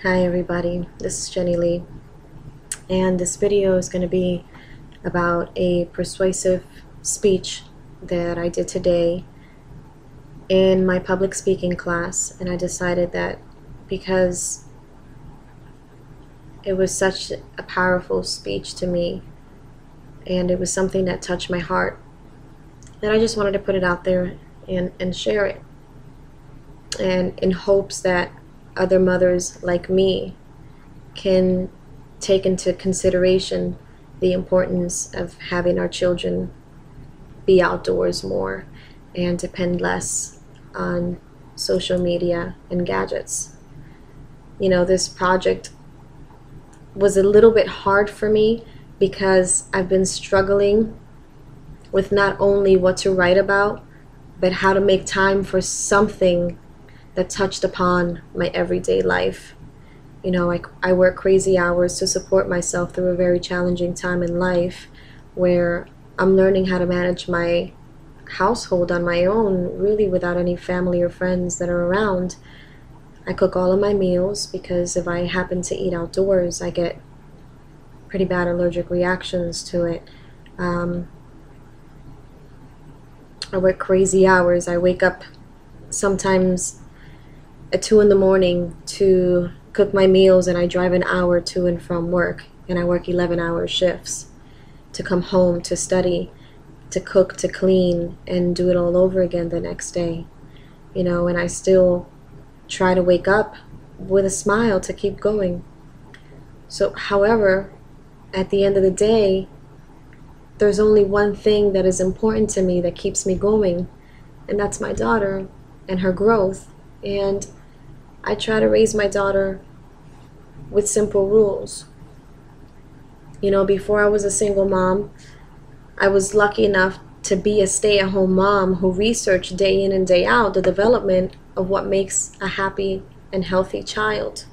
Hi everybody, this is Jenny Lee, and this video is going to be about a persuasive speech that I did today in my public speaking class. And I decided that because it was such a powerful speech to me and it was something that touched my heart, that I just wanted to put it out there and share it, and in hopes that other mothers like me can take into consideration the importance of having our children be outdoors more and depend less on social media and gadgets. You know, this project was a little bit hard for me because I've been struggling with not only what to write about, but how to make time for something that touched upon my everyday life. You know, I work crazy hours to support myself through a very challenging time in life where I'm learning how to manage my household on my own, really without any family or friends that are around. I cook all of my meals because if I happen to eat outdoors, I get pretty bad allergic reactions to it. I work crazy hours. I wake up sometimes at 2 in the morning to cook my meals, and I drive an hour to and from work, and I work 11-hour shifts to come home to study, to cook, to clean, and do it all over again the next day. You know, and I still try to wake up with a smile to keep going. So, however, at the end of the day, there's only one thing that is important to me that keeps me going, and that's my daughter and her growth. And I try to raise my daughter with simple rules. You know, before I was a single mom, I was lucky enough to be a stay-at-home mom who researched day in and day out the development of what makes a happy and healthy child.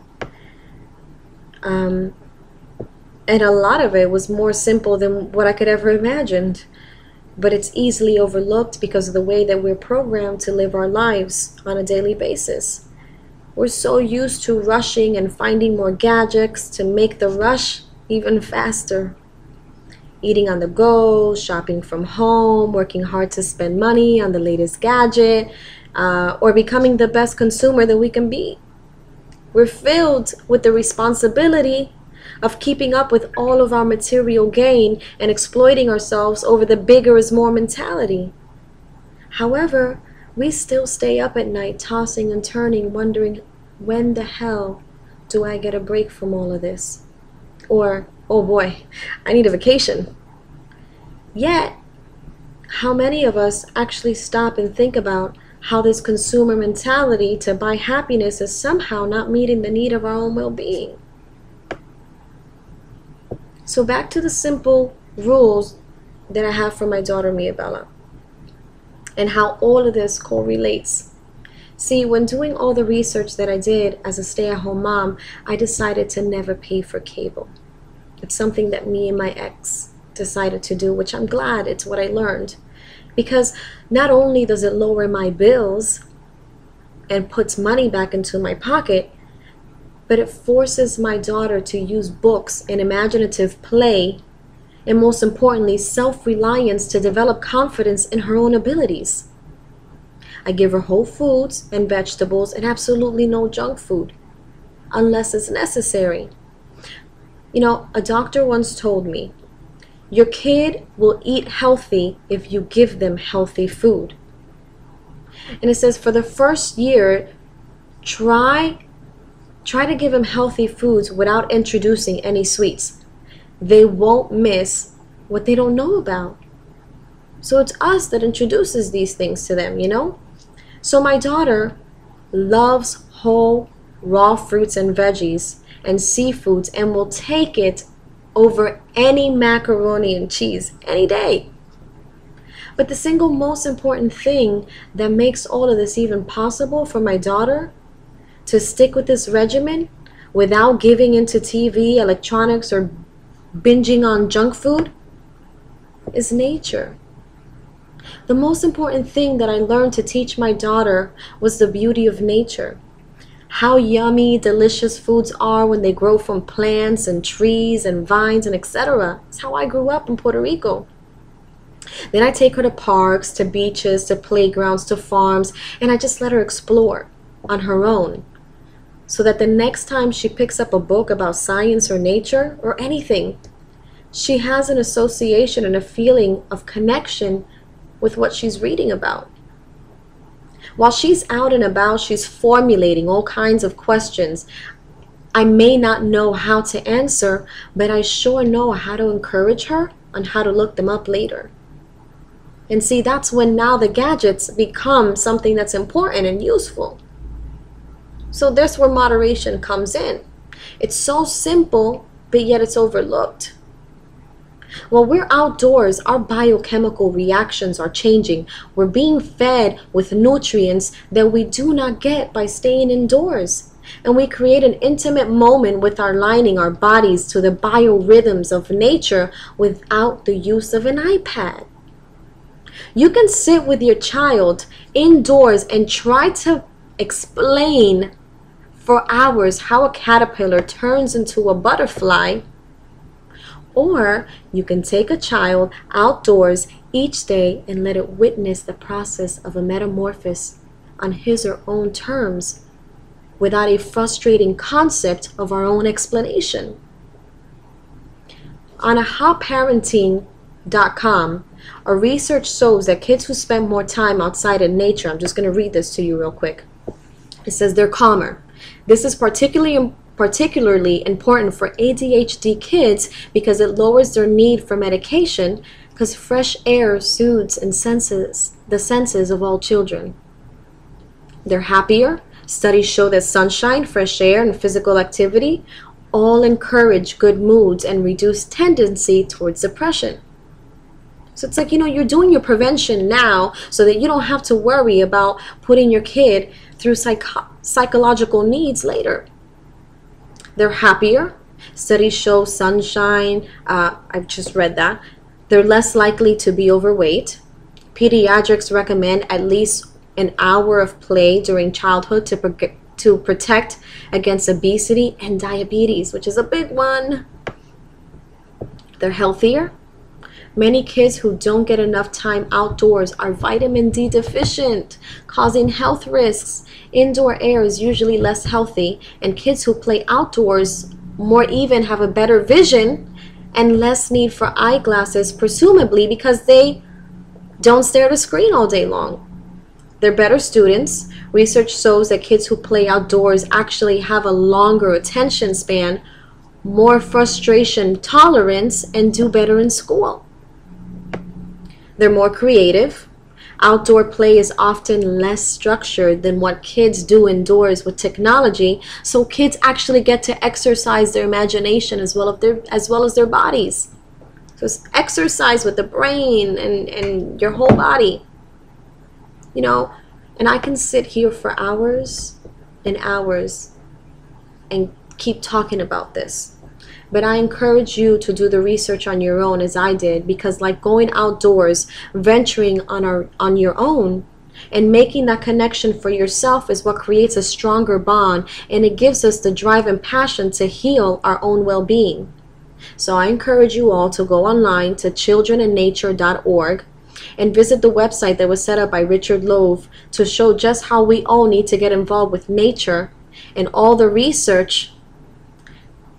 And a lot of it was more simple than what I could ever imagined. But it's easily overlooked because of the way that we're programmed to live our lives on a daily basis. We're so used to rushing and finding more gadgets to make the rush even faster. Eating on the go, shopping from home, working hard to spend money on the latest gadget, or becoming the best consumer that we can be. We're filled with the responsibility of keeping up with all of our material gain and exploiting ourselves over the bigger is more mentality. However, we still stay up at night tossing and turning, wondering, when the hell do I get a break from all of this? Or, oh boy, I need a vacation. Yet, how many of us actually stop and think about how this consumer mentality to buy happiness is somehow not meeting the need of our own well-being? So back to the simple rules that I have for my daughter Mia Bella, and how all of this correlates. See, when doing all the research that I did as a stay-at-home mom, I decided to never pay for cable. It's something that me and my ex decided to do, which I'm glad it's what I learned. Because not only does it lower my bills and puts money back into my pocket, but it forces my daughter to use books and imaginative play, and most importantly, self-reliance to develop confidence in her own abilities. I give her whole foods and vegetables and absolutely no junk food, unless it's necessary. You know, a doctor once told me, your kid will eat healthy if you give them healthy food. And it says for the first year, try to give them healthy foods without introducing any sweets. They won't miss what they don't know about. So it's us that introduces these things to them, you know? So my daughter loves whole raw fruits and veggies and seafoods and will take it over any macaroni and cheese any day. But the single most important thing that makes all of this even possible for my daughter to stick with this regimen without giving into TV, electronics, or binging on junk food is nature. The most important thing that I learned to teach my daughter was the beauty of nature. how yummy, delicious foods are when they grow from plants and trees and vines and etc. It's how I grew up in Puerto Rico. Then I take her to parks, to beaches, to playgrounds, to farms, and I just let her explore on her own. So that the next time she picks up a book about science or nature or anything, she has an association and a feeling of connection with what she's reading about. While she's out and about, she's formulating all kinds of questions. I may not know how to answer, but I sure know how to encourage her on how to look them up later. And see, that's when now the gadgets become something that's important and useful. So that's where moderation comes in. It's so simple, but yet it's overlooked. When we're outdoors, our biochemical reactions are changing. We're being fed with nutrients that we do not get by staying indoors. And we create an intimate moment with aligning our bodies to the biorhythms of nature without the use of an iPad. You can sit with your child indoors and try to explain for hours how a caterpillar turns into a butterfly. Or you can take a child outdoors each day and let it witness the process of a metamorphosis on his or her own terms without a frustrating concept of our own explanation. On howparenting.com, a research shows that kids who spend more time outside in nature, I'm just going to read this to you real quick. It says they're calmer. This is particularly important for ADHD kids because it lowers their need for medication because fresh air soothes and the senses of all children. They're happier. Studies show that sunshine, fresh air, and physical activity all encourage good moods and reduce tendency towards depression. So it's like, you're doing your prevention now so that you don't have to worry about putting your kid through psychological needs later. They're happier. Studies show sunshine. I've just read that. They're less likely to be overweight. Pediatrics recommend at least an hour of play during childhood to protect against obesity and diabetes, which is a big one. They're healthier. Many kids who don't get enough time outdoors are vitamin D deficient, causing health risks. Indoor air is usually less healthy, and kids who play outdoors more even have a better vision and less need for eyeglasses, presumably because they don't stare at a screen all day long. They're better students. Research shows that kids who play outdoors actually have a longer attention span, more frustration tolerance, and do better in school. They're more creative. Outdoor play is often less structured than what kids do indoors with technology, so kids actually get to exercise their imagination as well as their bodies. So it's exercise with the brain and your whole body. And I can sit here for hours and hours and keep talking about this. But I encourage you to do the research on your own as I did, because like going outdoors, venturing on your own and making that connection for yourself is what creates a stronger bond, and it gives us the drive and passion to heal our own well-being. So I encourage you all to go online to childrenandnature.org and visit the website that was set up by Richard Louv to show just how we all need to get involved with nature and all the research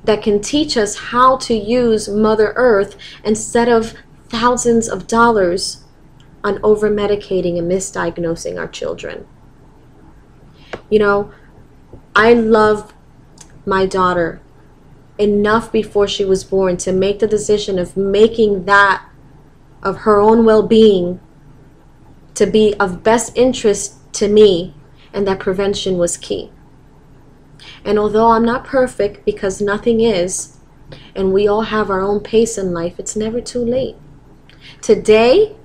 that can teach us how to use Mother Earth instead of thousands of dollars on over-medicating and misdiagnosing our children. I love my daughter enough before she was born to make the decision of making that of her own well-being to be of best interest to me, and that prevention was key. And although I'm not perfect, because nothing is, and we all have our own pace in life, it's never too late. Today,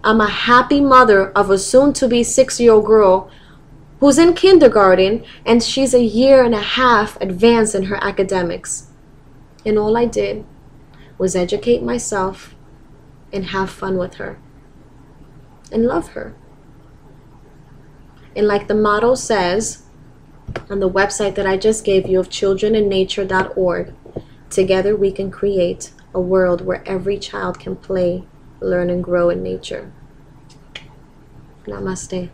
I'm a happy mother of a soon-to-be 6-year-old girl who's in kindergarten, and she's 1.5 years advanced in her academics. And all I did was educate myself and have fun with her and love her. And like the motto says, on the website that I just gave you of childrenandnature.org. Together we can create a world where every child can play, learn, and grow in nature. Namaste.